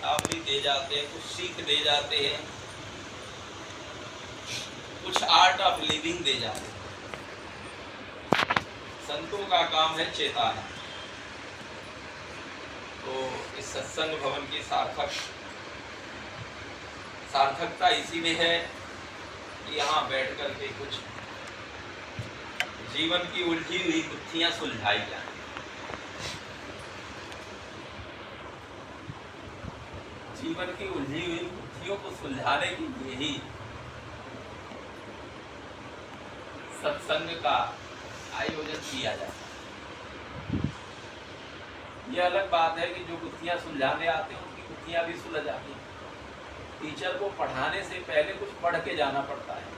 चेतावनी दे जाते हैं, कुछ सीख दे जाते हैं, कुछ आर्ट ऑफ लिविंग दे जाते हैं। संतों का काम है चेताना। तो इस सत्संग भवन की सार्थकता इसी में है कि यहाँ बैठ करके कुछ जीवन की उलझी हुई गुत्थियां सुलझाई जाए। जीवन की उलझी हुई गुत्थियों को सुलझाने के लिए ही सत्संग का आयोजन किया जाता है। यह अलग बात है कि जो गुत्थियां सुलझाने आते हैं उनकी गुत्थियां भी सुलझ जाती हैं। टीचर को पढ़ाने से पहले कुछ पढ़ के जाना पड़ता है।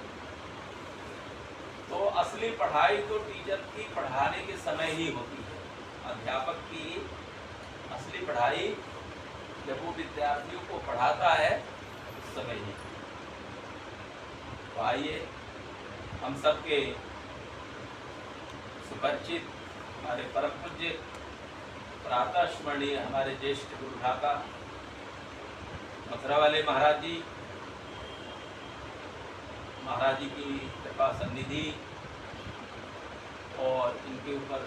तो असली पढ़ाई तो टीचर की पढ़ाने के समय ही होती है। अध्यापक की असली पढ़ाई जब वो विद्यार्थियों को पढ़ाता है उस समय ही। तो आइए हम सबके सुपरिचित हमारे परम पूज्य प्रातः स्मरणीय हमारे ज्येष्ठ गुरु ढाका मथुरा वाले महाराज जी की कृपा सन्निधि और इनके ऊपर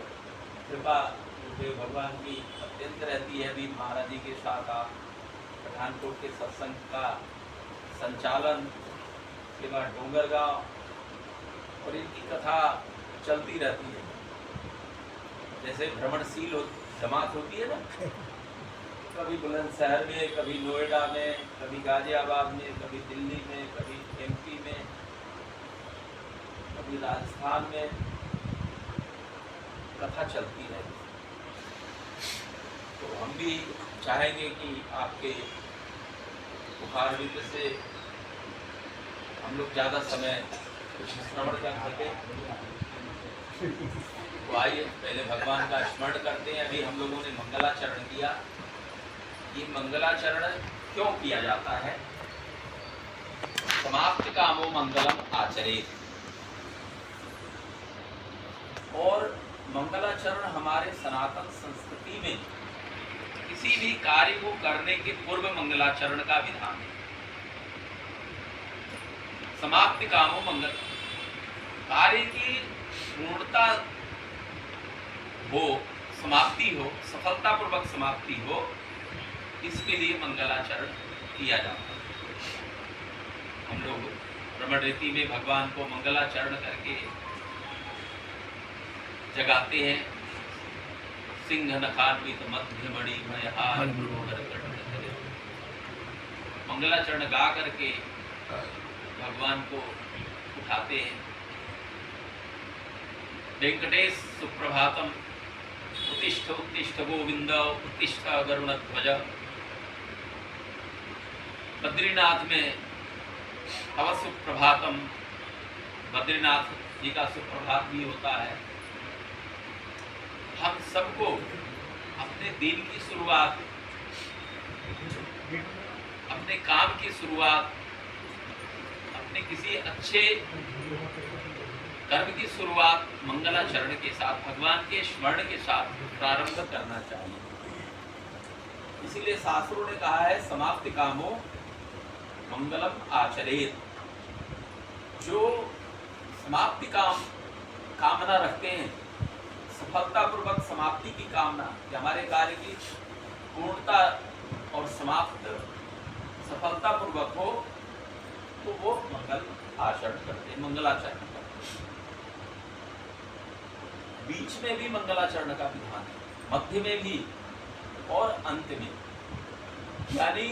कृपा गुरुदेव भगवान की अत्यंत रहती है। अभी महाराज जी के साथ आप पठानकोट के सत्संग का संचालन के बाद डोंगरगांव और इनकी कथा चलती रहती है। जैसे भ्रमणशील जमात होती है ना, कभी बुलंदशहर में, कभी नोएडा में, कभी गाजियाबाद में, कभी दिल्ली में, कभी एमपी में, कभी राजस्थान में कथा चलती है। तो हम भी चाहेंगे कि आपके मुखारविंद से हम लोग ज़्यादा समय श्रवण कर सकें। तो आइए पहले भगवान का स्मरण करते हैं। अभी हम लोगों ने मंगलाचरण किया। ये मंगलाचरण क्यों किया जाता है? समाप्त कामो मंगलम आचरेत। और मंगलाचरण हमारे सनातन संस्कृति में किसी भी कार्य को करने के पूर्व मंगलाचरण का विधान है। समाप्त कामो मंगल, कार्य की पूर्णता हो, समाप्ति हो, सफलतापूर्वक समाप्ति हो, इसके लिए मंगलाचरण किया जाता है। हम लोग भ्रमण रीति में भगवान को मंगलाचरण करके जगाते हैं। सिंह नखान्वित मध्य मणि मयहार मंगलाचरण गा करके भगवान को उठाते हैं। वेंकटेश सुप्रभातम, उत्तिष्ठ उत्तिष्ठ गोविंद, उत्तिष्ठ गरुणध्वज। बद्रीनाथ में हव सुप्रभातम, बद्रीनाथ जी का सुप्रभात भी होता है। हम सबको अपने दिन की शुरुआत, अपने काम की शुरुआत, अपने किसी अच्छे कर्म की शुरुआत मंगलाचरण के साथ, भगवान के स्मरण के साथ प्रारंभ करना चाहिए। इसीलिए शास्त्रों ने कहा है समाप्ति कामो मंगलम आचरेत। जो समाप्ति कामना रखते हैं, सफलतापूर्वक समाप्ति की कामना, कि हमारे कार्य की पूर्णता और समाप्त सफलतापूर्वक हो, तो वो मंगल आचरण करते हैं, मंगलाचरण करते हैं। बीच में भी मंगलाचरण का विधान है, मध्य में भी और अंत में। यानी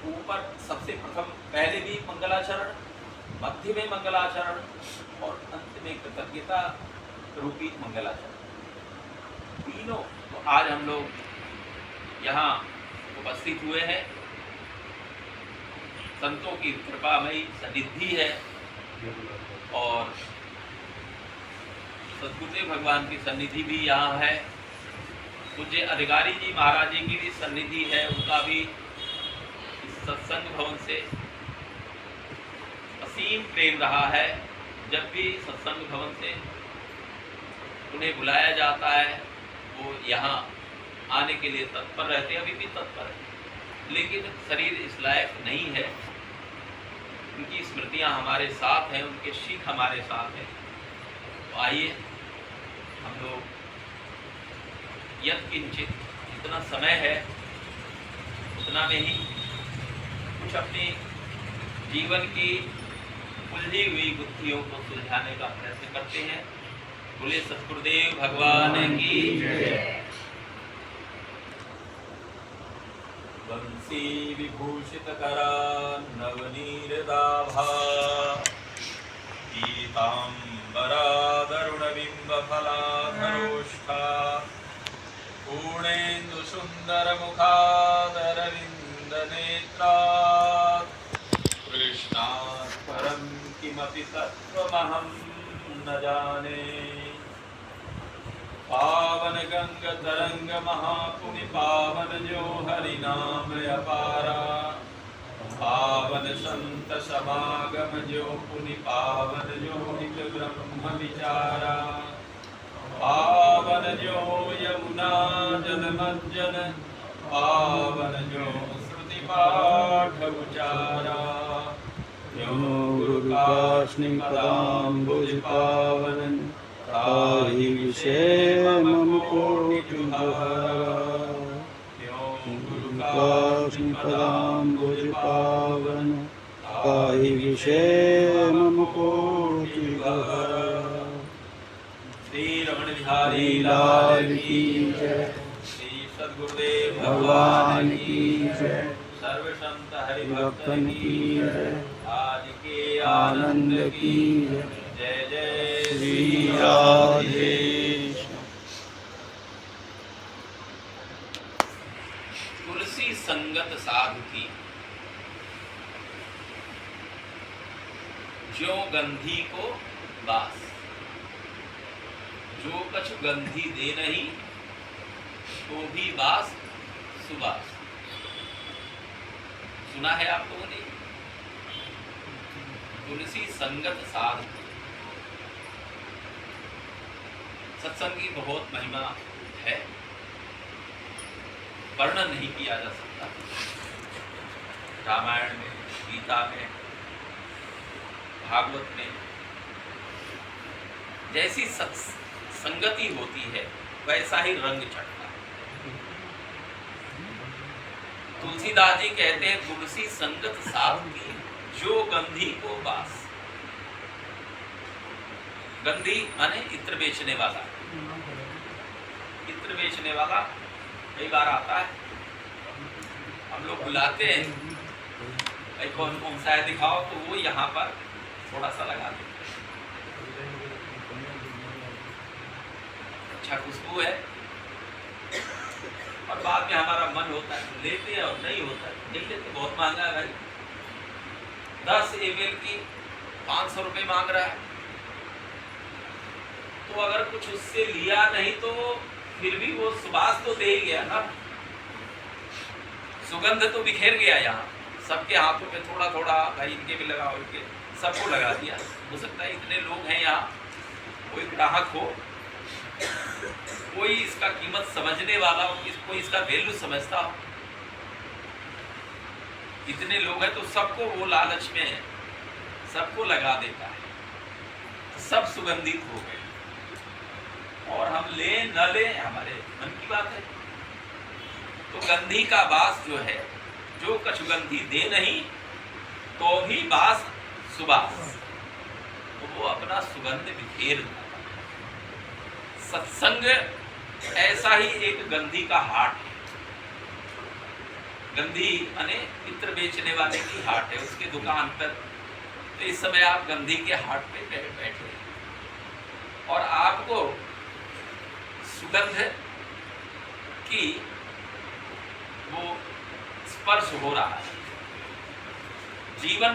ऊपर सबसे प्रथम पहले भी मंगलाचरण, मध्य में मंगलाचरण और अंत में कृतज्ञता रूपी मंगलाचरण, तीनों। तो आज हम लोग यहाँ उपस्थित हुए हैं। संतों की कृपामयी सन्निधि है और सद्गुरुदेव भगवान की सन्निधि भी यहाँ है। पूज्य अधिकारी जी महाराज जी की भी सन्निधि है, उनका भी इस सत्संग भवन से असीम प्रेम रहा है। जब भी सत्संग भवन से उन्हें बुलाया जाता है वो यहाँ आने के लिए तत्पर रहते हैं, अभी भी तत्पर है। लेकिन शरीर इस लायक नहीं है। उनकी स्मृतियाँ हमारे साथ हैं, उनके सीख हमारे साथ हैं। तो आइए हम लोग यत्किंचित जितना समय है उतना में ही कुछ अपनी जीवन की उलझी हुई गुत्थियों को सुलझाने का प्रयत्न करते हैं। बोले सतगुरुदेव भगवान की जय। बंसी विभूषित करा नवनीरदाभा पीतांबरा दरुण बिंब फलाधरोष्ठा पूर्णेन्दु सुंदर मुखादरविंद नेत्रा कृष्णात् परं किमपि तत्त्वमहं न जाने। पावन गंग तरंग महापुनि पावन जो हरि नाम अपारा पावन संत समागम जो पुनि पावन जो निज ब्रह्म विचारा पावन जो यमुना जल मज्जन पावन जो श्रुति पाठ उचारा जो गुरु काष्णि पदाम्बुज पावन ताहि विषय मम कोटि जुहारा। गुरु काष्णि पदाम्बुज पावन ताहि विषय मम कोटि जुहारा। श्री रमण बिहारी लाल की जय। श्री सद्गुरुदेव भगवान की जय। सर्व संत हरि भक्तन की जय। आज के आनंद की जय। जय जय श्री राधे। तुलसी संगत साधु की जो गंधी को बास, जो कछु गंधी दे नहीं तो भी बास सुबास। सुना है आप लोगों ने? तुलसी संगत साधु। सत्संग की बहुत महिमा है, वर्णन नहीं किया जा सकता। रामायण में, गीता में, भागवत में जैसी संगति होती है वैसा ही रंग चढ़ता है। तुलसीदास जी कहते हैं तुलसी संगत साधु की जो गंधी को बास। गंधी माने इत्र बेचने वाला। इत्र बेचने वाला कई बार आता है, हम लोग बुलाते हैं कौन कौन सा है दिखाओ, तो वो यहाँ पर थोड़ा सा लगा देते। अच्छा खुशबू है और बाद में हमारा मन होता है लेते हैं और नहीं होता है, नहीं लेते, बहुत महंगा है भाई। 10 ml की 500 रुपये मांग रहा है, तो अगर कुछ उससे लिया नहीं तो फिर भी वो सुबास तो दे ही गया ना, सुगंध तो बिखेर गया। यहाँ सबके हाथों में थोड़ा थोड़ा, भाई इनके भी लगाओ, इनके सबको लगा दिया। हो सकता है इतने लोग हैं यहाँ, कोई ग्राहक हो, कोई इसका कीमत समझने वाला हो, कोई इसका वैल्यू समझता हो। इतने लोग हैं तो सबको वो लालच में है, सबको लगा देता है, सब सुगंधित हो गए। और हम ले न ले हमारे मन की बात है। तो गंधी का बास जो है, जो कछु गंधी दे नहीं तो भी बास सुबास, तो वो अपना सुगंध बिखेर देता। सत्संग ऐसा ही एक गंधी का हाट है। गंधी माने इत्र बेचने वाले की हाट है, उसकी दुकान पर। तो इस समय आप गंधी के हाट पे बैठे और आपको सुगंध की वो स्पर्श हो रहा है। जीवन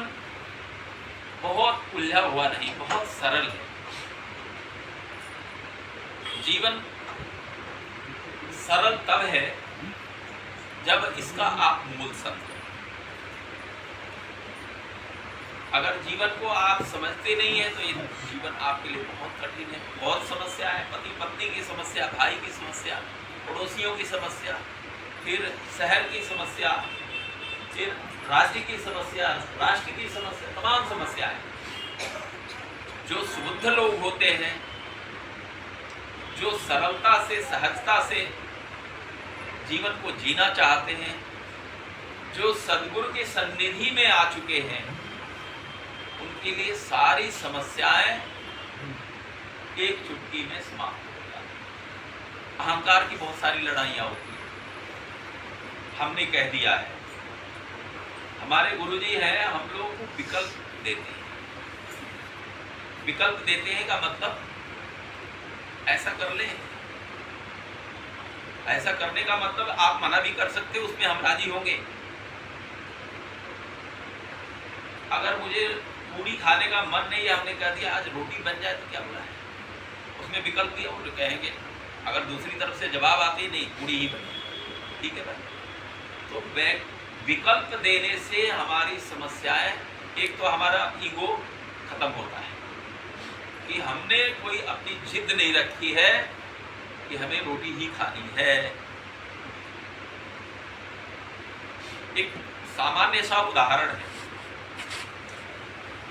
बहुत उलझा हुआ नहीं, बहुत सरल है। जीवन सरल तब है जब इसका आप मूल समझो। अगर जीवन को आप समझते नहीं है तो ये जीवन आपके लिए बहुत कठिन है। बहुत समस्या है, पति पत्नी की समस्या, भाई की समस्या, पड़ोसियों की समस्या, फिर शहर की समस्या, फिर राज्य की समस्या, राष्ट्र की समस्या, तमाम समस्याएं। जो सुबुद्ध लोग होते हैं, जो सरलता से, सहजता से जीवन को जीना चाहते हैं, जो सद्गुरु की सन्निधि में आ चुके हैं, उनके लिए सारी समस्याएं एक चुटकी में समाप्त हो जाती हैं। अहंकार की बहुत सारी लड़ाइयां होती हैं। हमने कह दिया है, हमारे गुरुजी हैं, हम लोगों को विकल्प देते हैं। विकल्प देते हैं का मतलब ऐसा कर लें, ऐसा करने का मतलब आप मना भी कर सकते हो, उसमें हम राजी होंगे। अगर मुझे पूरी खाने का मन नहीं है, हमने कह दिया आज रोटी बन जाए तो क्या बुरा है, उसमें विकल्प दिया, वो कहेंगे। अगर दूसरी तरफ से जवाब आती नहीं, पूरी ही बनी, ठीक है भाई। तो विकल्प देने से हमारी समस्याएं, एक तो हमारा ईगो खत्म होता है कि हमने कोई अपनी जिद नहीं रखी है कि हमें रोटी ही खानी है। एक सामान्य सा उदाहरण है,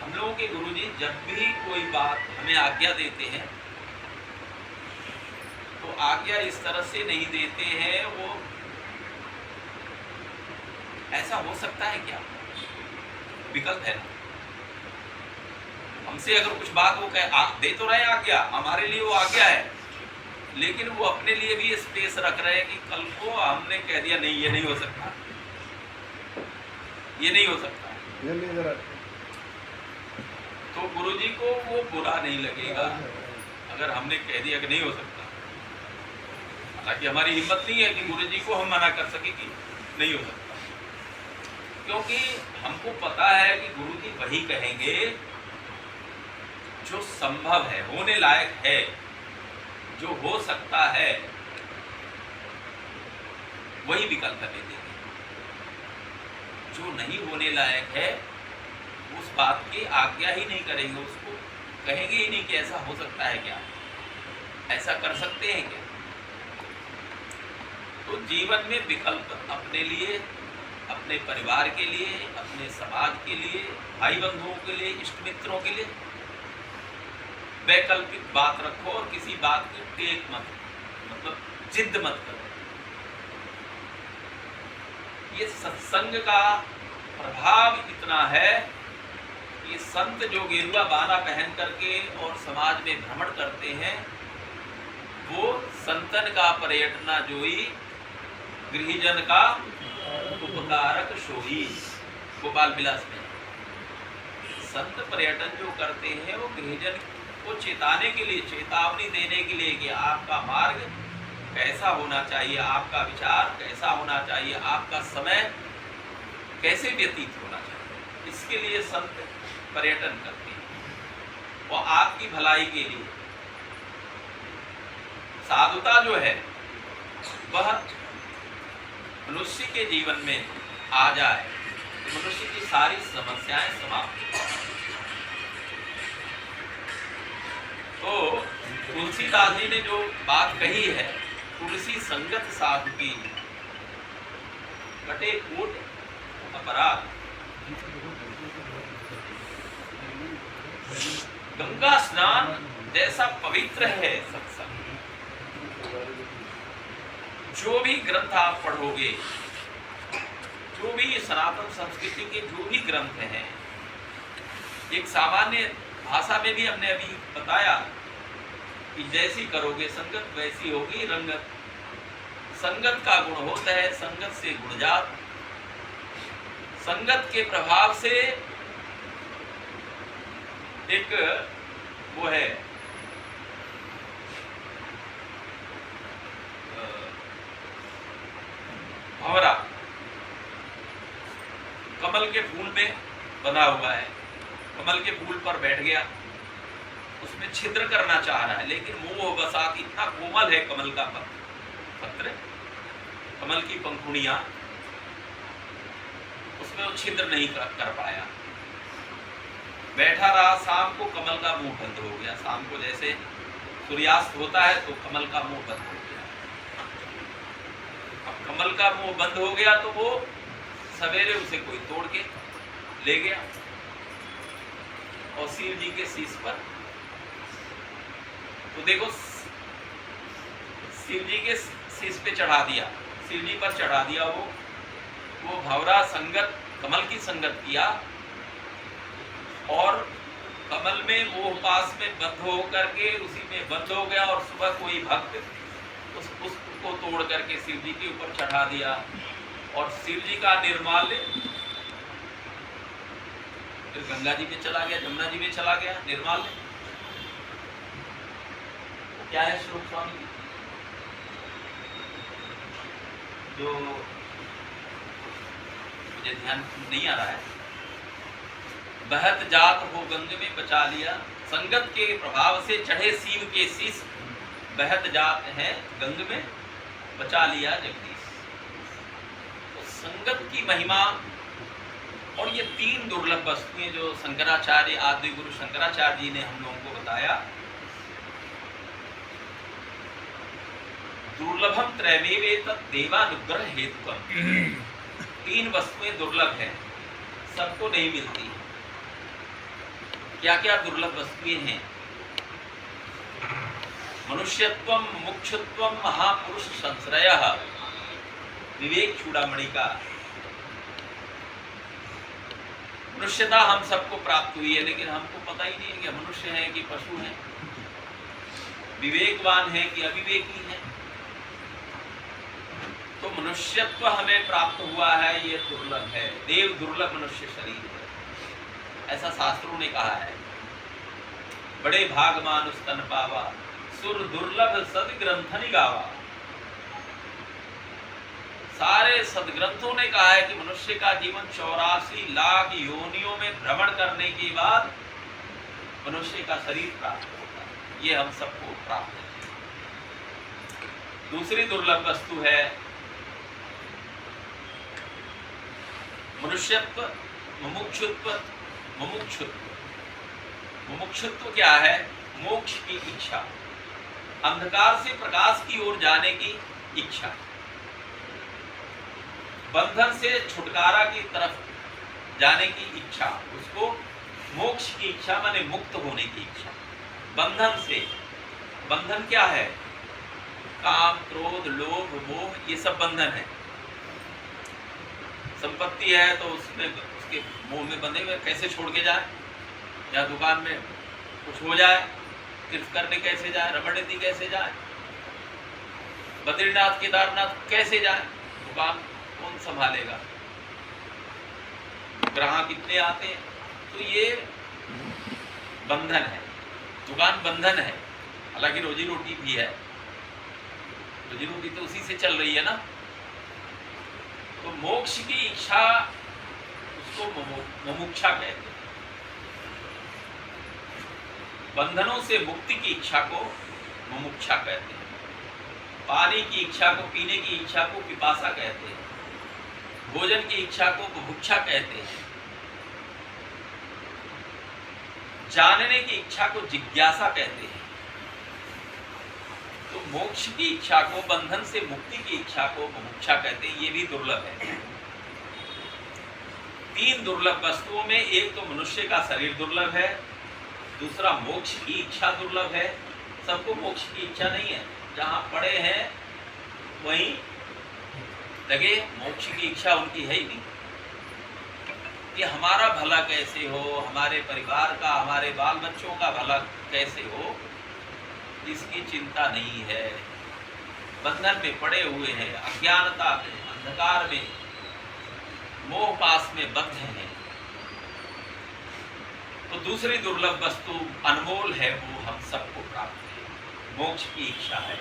हम लोगों के गुरुजी जब भी कोई बात हमें आज्ञा देते हैं तो आज्ञा इस तरह से नहीं देते हैं, वो ऐसा हो सकता है क्या, विकल्प है। हमसे अगर कुछ बात वो दे तो रहे आज्ञा, हमारे लिए वो आज्ञा है, लेकिन वो अपने लिए भी स्पेस रख रहे हैं कि कल को हमने कह दिया नहीं, ये नहीं हो सकता, ये नहीं हो सकता, तो गुरुजी को वो बुरा नहीं लगेगा अगर हमने कह दिया कि नहीं हो सकता। हालांकि हमारी हिम्मत नहीं है कि गुरुजी को हम मना कर सके कि नहीं हो सकता, क्योंकि हमको पता है कि गुरुजी वही कहेंगे जो संभव है, होने लायक है, जो हो सकता है, वही विकल्प हमें देंगे। जो नहीं होने लायक है उस बात की आज्ञा ही नहीं करेंगे, उसको कहेंगे ही नहीं कि ऐसा हो सकता है क्या, ऐसा कर सकते हैं क्या। तो जीवन में विकल्प अपने लिए, अपने परिवार के लिए, अपने समाज के लिए, भाई बंधुओं के लिए, इष्ट मित्रों के लिए वैकल्पिक बात रखो और किसी बात की टेक मत, मतलब जिद मत करो। ये सत्संग का प्रभाव इतना है, ये संत जो गेरुआ बाना पहन करके और समाज में भ्रमण करते हैं, वो संतन का पर्यटना जोई, गृहजन का उपकारक सोई, गोपाल विलास में। संत पर्यटन जो करते हैं वो गृहजन को चेताने के लिए, चेतावनी देने के लिए कि आपका मार्ग कैसा होना चाहिए, आपका विचार कैसा होना चाहिए, आपका समय कैसे व्यतीत होना चाहिए, इसके लिए संत पर्यटन करते हैं। और आपकी भलाई के लिए साधुता जो है वह मनुष्य के जीवन में आ जाए, मनुष्य की सारी समस्याएं समाप्त हो। तो तुलसीदास जी ने जो बात कही है, तुलसी संगत साधु की कटे कोट अपराध, गंगा स्नान जैसा पवित्र है सत्संग। जो भी ग्रंथ आप पढ़ोगे, जो भी सनातन संस्कृति के जो भी ग्रंथ हैं, एक सामान्य भाषा में भी हमने अभी बताया कि जैसी करोगे संगत वैसी होगी रंगत। संगत का गुण होता है संगत से गुणजात, संगत के प्रभाव से एक वो है भंवरा, कमल के फूल में बना हुआ है, कमल के फूल पर बैठ गया, उसमें छिद्र करना चाह रहा है, लेकिन मोह बसात इतना कोमल है कमल का पत्र, कमल की पंखुड़ियां, उसमें वो छिद्र नहीं कर पाया, बैठा रहा। शाम को कमल का मुंह बंद हो गया, शाम को जैसे सूर्यास्त होता है तो कमल का मुंह बंद हो गया। अब कमल का मुंह बंद हो गया तो वो सवेरे उसे कोई तोड़ के ले गया और शिव जी के शीश पर, तो देखो शिव जी के शीश पे चढ़ा दिया, शिव जी पर चढ़ा दिया, वो भंवरा संगत कमल की संगत किया और कमल में मोह पास में बंद हो करके उसी में बंद हो गया, और सुबह कोई भक्त उस पुष्प को तोड़ करके शिव जी के ऊपर चढ़ा दिया और शिव जी का निर्माल्य फिर गंगा जी में चला गया, जमुना जी में चला गया निर्माल्य। क्या है श्लोक स्वामी जो मुझे ध्यान नहीं आ रहा है? बहत जात हो गंग में बचा लिया, संगत के प्रभाव से चढ़े शिव के शीश, बहत जात है गंग में बचा लिया जगदीश। तो संगत की महिमा और ये तीन दुर्लभ वस्तुएं जो शंकराचार्य आदि गुरु शंकराचार्य जी ने हम लोगों को बताया, दुर्लभम त्रैमेवेतत् देवानुग्रह हेतुकम्। तीन वस्तुएं दुर्लभ हैं, सबको नहीं मिलती। क्या क्या दुर्लभ वस्तुएं हैं? मनुष्यत्वम, मुमुक्षुत्वम, महापुरुष संश्रयः, विवेक चूड़ामणि का। मनुष्यता हम सबको प्राप्त हुई है, लेकिन हमको पता ही नहीं है कि मनुष्य है कि पशु है, विवेकवान है कि अविवेकी है। तो मनुष्यत्व हमें प्राप्त हुआ है, ये दुर्लभ है। देव दुर्लभ मनुष्य शरीर है, ऐसा शास्त्रों ने कहा है। बड़े भाग मानुष तन पावा, सुर दुर्लभ सदग्रंथनि गावा। सारे सदग्रंथों ने कहा है कि मनुष्य का जीवन 84 लाख योनियों में भ्रमण करने के बाद मनुष्य का शरीर प्राप्त होता है। ये हम सबको प्राप्त है। दूसरी दुर्लभ वस्तु है मनुष्यत्व, मुमुक्षुत्व। मुमुक्षुत्व क्या है? मोक्ष की इच्छा, अंधकार से प्रकाश की ओर जाने की इच्छा, बंधन से छुटकारा की तरफ जाने की इच्छा, उसको मोक्ष की इच्छा माने मुक्त होने की इच्छा। बंधन से, बंधन क्या है? काम, क्रोध, लोभ, मोह, ये सब बंधन है। संपत्ति है तो उसमें उसके मोह में बंधे हुए कैसे छोड़ के जाए, या दुकान में कुछ हो जाए तीर्थ करने कैसे जाए, रमणीति कैसे जाए, बद्रीनाथ केदारनाथ कैसे जाए, दुकान कौन संभालेगा, ग्राहक कितने आते हैं। तो ये बंधन है, दुकान बंधन है। हालांकि रोजी रोटी भी है, रोजी रोटी तो उसी से चल रही है ना। तो मोक्ष की इच्छा, उसको मुमुक्षा कहते हैं। बंधनों से मुक्ति की इच्छा को मुमुक्षा कहते हैं। पानी की इच्छा को, पीने की इच्छा को पिपासा कहते हैं। भोजन की इच्छा को बुभुक्षा कहते हैं। जानने की इच्छा को जिज्ञासा कहते हैं। तो मोक्ष की इच्छा को, बंधन से मुक्ति की इच्छा को मुमुक्षा कहते हैं। ये भी दुर्लभ है। तीन दुर्लभ वस्तुओं में एक तो मनुष्य का शरीर दुर्लभ है, दूसरा मोक्ष की इच्छा दुर्लभ है। सबको मोक्ष की इच्छा नहीं है, जहां पड़े हैं वहीं लगे, मोक्ष की इच्छा उनकी है ही नहीं। कि हमारा भला कैसे हो, हमारे परिवार का, हमारे बाल बच्चों का भला कैसे हो, इसकी चिंता नहीं है। बंधन में पड़े हुए हैं, अज्ञानता में, अंधकार में, मोह पास में बद्ध हैं। तो दूसरी दुर्लभ वस्तु अनमोल है, वो हम सबको प्राप्त है, मोक्ष की इच्छा है।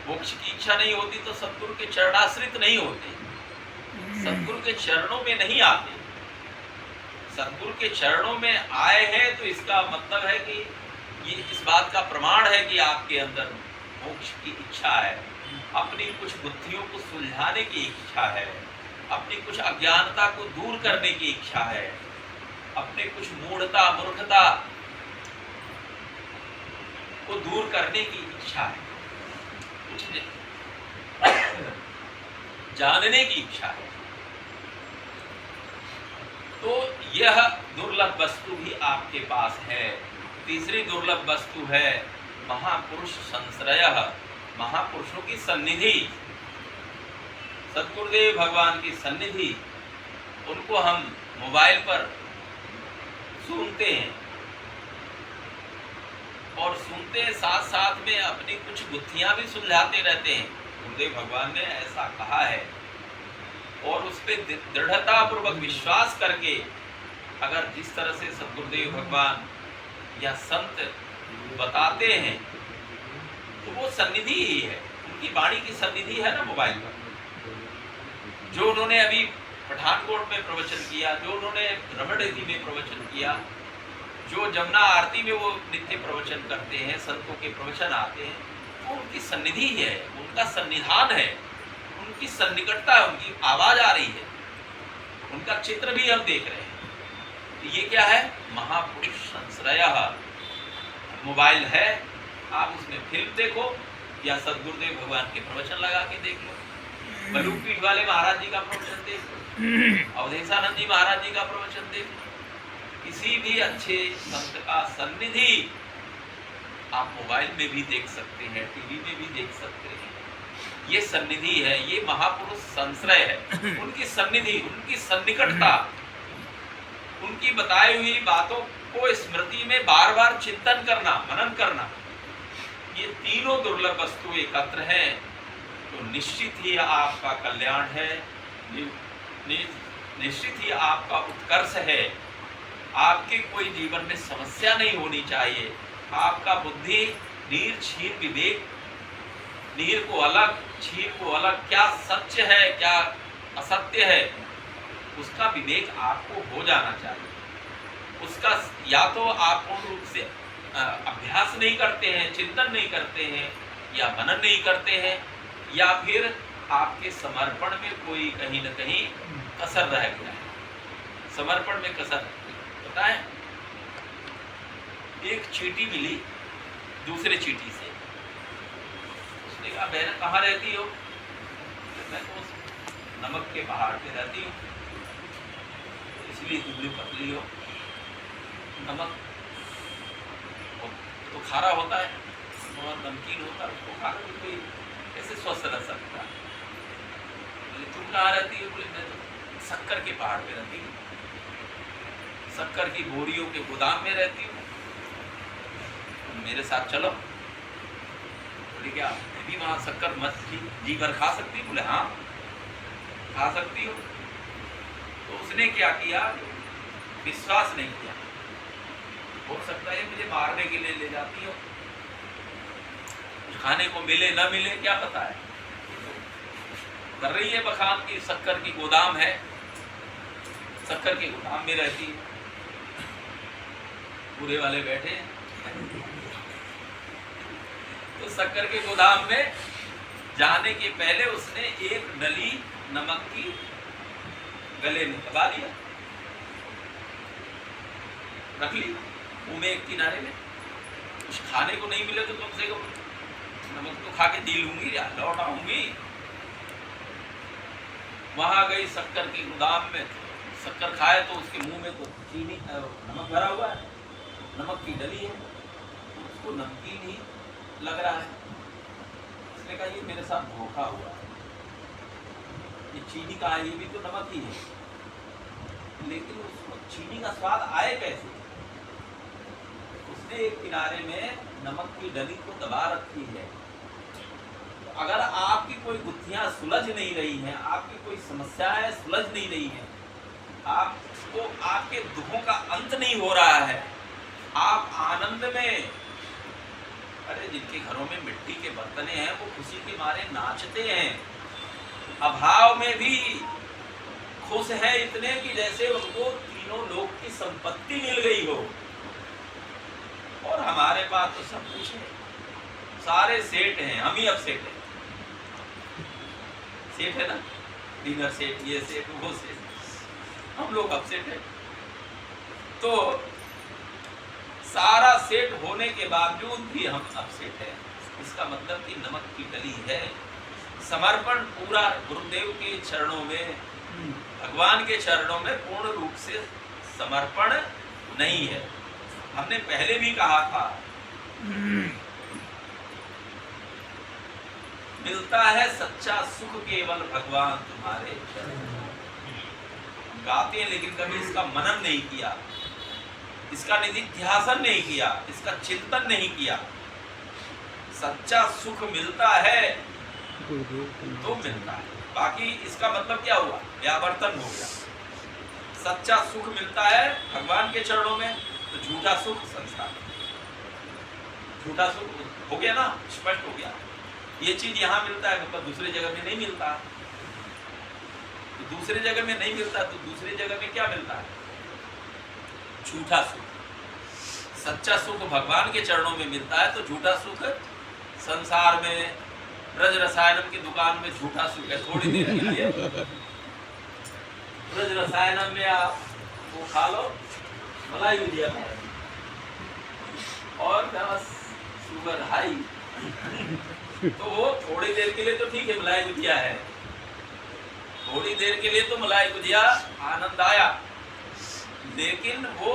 मोक्ष की इच्छा नहीं होती तो सद्गुरु के चरणाश्रित नहीं होते, सद्गुरु के चरणों में नहीं आते। सद्गुरु के चरणों में आए हैं तो इसका मतलब है कि ये इस बात का प्रमाण है कि आपके अंदर मोक्ष की इच्छा है, अपनी कुछ बुद्धियों को सुलझाने की इच्छा है, अपनी कुछ अज्ञानता को दूर करने की इच्छा है, अपने कुछ मूढ़ता, मूर्खता को दूर करने की इच्छा है, कुछ जानने की इच्छा है। तो यह दुर्लभ वस्तु भी आपके पास है। तीसरी दुर्लभ वस्तु है महापुरुष संश्रय, महापुरुषों की सन्निधि, सद्गुरुदेव भगवान की सन्निधि। उनको हम मोबाइल पर सुनते हैं और सुनते साथ साथ में अपनी कुछ गुत्थियां भी सुलझाते रहते हैं। गुरुदेव भगवान ने ऐसा कहा है और उस पर दृढ़ता पूर्वक विश्वास करके अगर जिस तरह से सद्गुरुदेव भगवान या संत बताते हैं तो वो सन्निधि ही है, उनकी वाणी की सन्निधि है ना मोबाइल पर। जो उन्होंने अभी पठानकोट में प्रवचन किया, जो उन्होंने रमणरेती में प्रवचन किया, जो जमुना आरती में वो नित्य प्रवचन करते हैं, संतों के प्रवचन आते हैं, वो उनकी सन्निधि है, उनका सन्निधान है, उनकी सन्निकटता है, उनकी आवाज आ रही है, उनका चित्र भी हम देख रहे हैं। तो ये क्या है? महापुरुष संश्रय। मोबाइल है, आप उसमें फिल्म देखो या सद्गुरुदेव भगवान के प्रवचन लगा के देख लो, बलूक पीठ वाले महाराज जी का प्रवचन देख लो, अवधेशानंद जी महाराज जी का प्रवचन देख लो, किसी भी अच्छे संत का सन्निधि आप मोबाइल में भी देख सकते हैं, टीवी में भी देख सकते हैं। ये सन्निधि है, ये महापुरुष संश्रय है, उनकी सन्निधि, उनकी सन्निकटता, उनकी बताई हुई बातों को स्मृति में बार बार चिंतन करना, मनन करना, ये तीनों दुर्लभ वस्तु एकत्र हैं तो निश्चित ही आपका कल्याण है, निश्चित ही आपका उत्कर्ष है। आपके कोई जीवन में समस्या नहीं होनी चाहिए। आपका बुद्धि नीर क्षीर विवेक, नीर को अलग क्षीर को अलग, क्या सत्य है क्या असत्य है, उसका विवेक आपको हो जाना चाहिए। उसका या तो आप पूर्ण रूप से अभ्यास नहीं करते हैं, चिंतन नहीं करते हैं या मनन नहीं करते हैं, या फिर आपके समर्पण में कोई कहीं न कहीं कसर रह गया है। समर्पण में कसर पता है, एक चींटी मिली दूसरे चींटी से, उसने कहा बहन कहाँ रहती हो? मैं तो नमक के पहाड़ पे रहती हूँ, इसलिए दुबली पतली हो। नमक तो खारा होता है, बहुत नमकीन होता है, उसको खाकर भी कोई कैसे स्वस्थ रह सकता है? बोले तुम कहाँ रहती हो? बोले मैं तो शक्कर के पहाड़ पे रहती हूँ, शक्कर की बोरियों के गोदाम में रहती हूँ, मेरे साथ चलो। बोले क्या मैं भी वहाँ शक्कर मछली जी भर खा सकती हूँ? बोले हाँ खा सकती हो। तो उसने क्या किया, विश्वास नहीं किया, हो सकता है मुझे मारने के लिए ले जाती हो, खाने को मिले न मिले क्या पता है। कर रही है बखान की शक्कर की गोदाम है, शक्कर के गोदाम में रहती है, पूरे वाले बैठे तो शक्कर के गोदाम में जाने के पहले उसने एक डली नमक की गले में दबा लिया, रख ली मुंह में एक किनारे में। कुछ खाने को नहीं मिले तो कम से कम नमक तो खा के जी लूंगी या लौट आऊंगी। वहां गई शक्कर की गोदाम में, शक्कर खाए तो उसके मुंह में तो चीनी नमक भरा हुआ है, नमक की डली है, तो उसको नमकीन ही लग रहा है। उसने कहा ये मेरे साथ धोखा हुआ है, ये चीनी का है, ये भी तो नमक ही है, लेकिन उसको चीनी का स्वाद आए कैसे? उसने एक किनारे में नमक की डली को दबा रखी है। तो अगर आपकी कोई गुत्थियां सुलझ नहीं रही हैं, आपकी कोई समस्याएं सुलझ नहीं रही हैं, आपको आपके दुखों का अंत नहीं हो रहा है, आप आनंद में, अरे जिनके घरों में मिट्टी के बर्तने हैं वो खुशी के मारे नाचते हैं, अभाव में भी खुश है इतने कि जैसे उनको तीनों लोक की संपत्ति मिल गई हो। और हमारे पास तो सब कुछ है, सारे सेठ हैं, हम ही अब सेठ हैं। सेठ है ना, डिनर सेठ, ये सेठ वो सेठ, हम लोग अब सेठ हैं। तो सारा सेठ होने के बावजूद भी हम अब सेठ हैं। इसका मतलब कि नमक की डली है, समर्पण पूरा गुरुदेव के चरणों में, भगवान के चरणों में पूर्ण रूप से समर्पण नहीं है। हमने पहले भी कहा था, मिलता है सच्चा सुख केवल भगवान तुम्हारे चरण। गाते हैं लेकिन कभी इसका मनन नहीं किया, इसका निधिध्यासन नहीं किया, इसका चिंतन नहीं किया। सच्चा सुख मिलता है तो मिलता है, बाकी इसका मतलब क्या हुआ, व्यावर्तन हो गया। सच्चा सुख मिलता है भगवान के चरणों में, तो झूठा सुख संसार, झूठा सुख हो गया ना, स्पष्ट हो गया। ये चीज यहाँ मिलता है मतलब दूसरी जगह में नहीं मिलता, तो दूसरी जगह में नहीं मिलता तो दूसरी जगह में क्या मिलता है, झूठा सुख। सच्चा सुख भगवान के चरणों में मिलता है, तो झूठा सुख संसार में ब्रज रसायनम की दुकान में झूठा सुख है। थोड़ी देर के लिए ब्रज रसायनम में आप वो खा लो, मलाई भुजिया और बस शुगर हाई, तो वो थोड़ी देर के लिए तो ठीक है, मलाई भुजिया है, थोड़ी देर के लिए तो मलाई भुजिया आनंद आया, लेकिन वो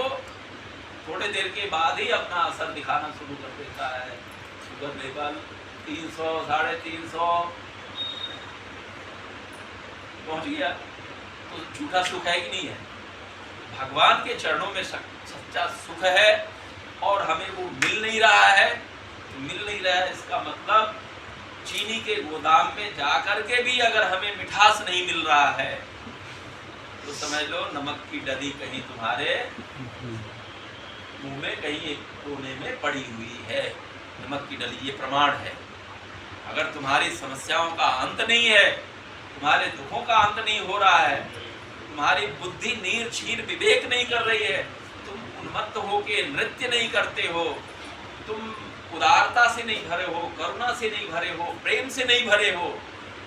थोड़ी देर के बाद ही अपना असर दिखाना शुरू कर देता है। शुगर लेवल 300 350 पहुंच गया, तो झूठा सुख है कि नहीं है। भगवान के चरणों में सच्चा सुख है और हमें वो मिल नहीं रहा है। तो मिल नहीं रहा है इसका मतलब चीनी के गोदाम में जाकर के भी अगर हमें मिठास नहीं मिल रहा है, तो समझ लो नमक की डली कहीं तुम्हारे मुंह में कहीं एक कोने में पड़ी हुई है। नमक की डली, ये प्रमाण है। अगर तुम्हारी समस्याओं का अंत नहीं है, तुम्हारे दुखों का अंत नहीं हो रहा है, तुम्हारी बुद्धि नीर छीर विवेक नहीं कर रही है, तुम उन्मत्त होके नृत्य नहीं करते हो, तुम उदारता से नहीं भरे हो, करुणा से नहीं भरे हो, प्रेम से नहीं भरे हो,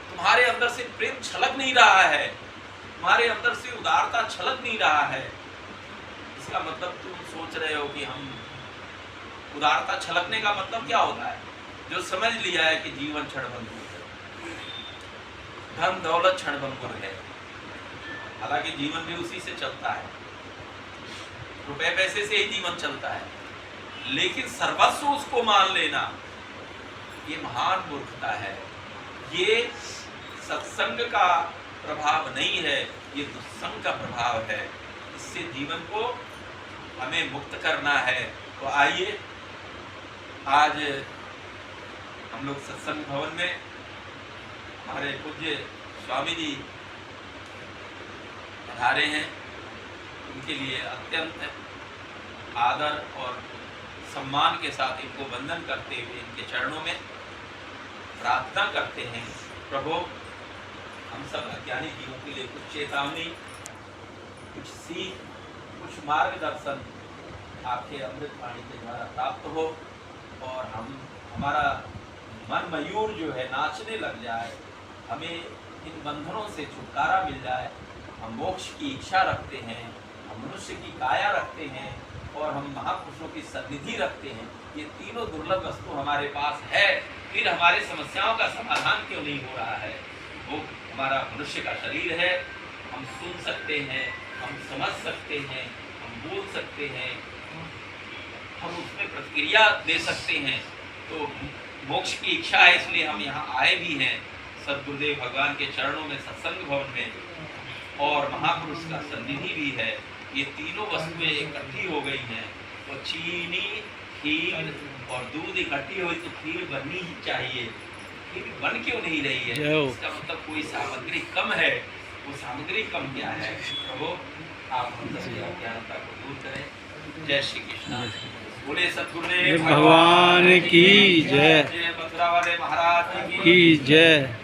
तुम्हारे अंदर से प्रेम छलक नहीं रहा है, तुम्हारे अंदर से उदारता छलक नहीं रहा है, इसका मतलब तुम सोच रहे हो कि हम उदारता छलकने का मतलब क्या होता है। जो समझ लिया है कि जीवन क्षणभंगुर है, धन दौलत क्षणभंगुर है, हालांकि जीवन भी उसी से चलता है, रुपए पैसे से ही जीवन चलता है, लेकिन सर्वस्व उसको मान लेना ये महान मूर्खता है। ये सत्संग का प्रभाव नहीं है, ये दुस्संग का प्रभाव है। इससे जीवन को हमें मुक्त करना है। तो आइए आज हम लोग सत्संग भवन में हमारे पूज्य स्वामी जी पधारे हैं, उनके लिए अत्यंत आदर और सम्मान के साथ इनको वंदन करते हुए इनके चरणों में प्रार्थना करते हैं। प्रभु, हम सब अज्ञानी जीवों के लिए कुछ चेतावनी, कुछ सीख, कुछ मार्गदर्शन आपके अमृत वाणी के द्वारा प्राप्त हो और हमारा मन मयूर जो है नाचने लग जाए, हमें इन बंधनों से छुटकारा मिल जाए। हम मोक्ष की इच्छा रखते हैं, हम मनुष्य की काया रखते हैं और हम महापुरुषों की सन्निधि रखते हैं। ये तीनों दुर्लभ वस्तु हमारे पास है, फिर हमारी समस्याओं का समाधान क्यों नहीं हो रहा है। वो हमारा मनुष्य का शरीर है, हम सुन सकते हैं, हम समझ सकते हैं, हम बोल सकते हैं, हम उसमें प्रतिक्रिया दे सकते हैं। तो मोक्ष की इच्छा है, इसलिए हम यहाँ आए भी हैं सद्गुरुदेव भगवान के चरणों में, सत्संग भवन में, और महापुरुष का सन्निधि भी है। ये तीनों वस्तुएं इकट्ठी हो गई हैं, तो चीनी, खीर और दूध इकट्ठी हुई तो खीर बननी ही चाहिए। खीर बन क्यों नहीं रही है, इसका मतलब कोई सामग्री कम है। वो सामग्री कम क्या है। प्रभु, आप हम सबकी अज्ञानता को दूर करें। जय श्री कृष्ण। बोले सद्गुरुदेव भगवान की जय। जय मथुरा वाले महाराज की जय।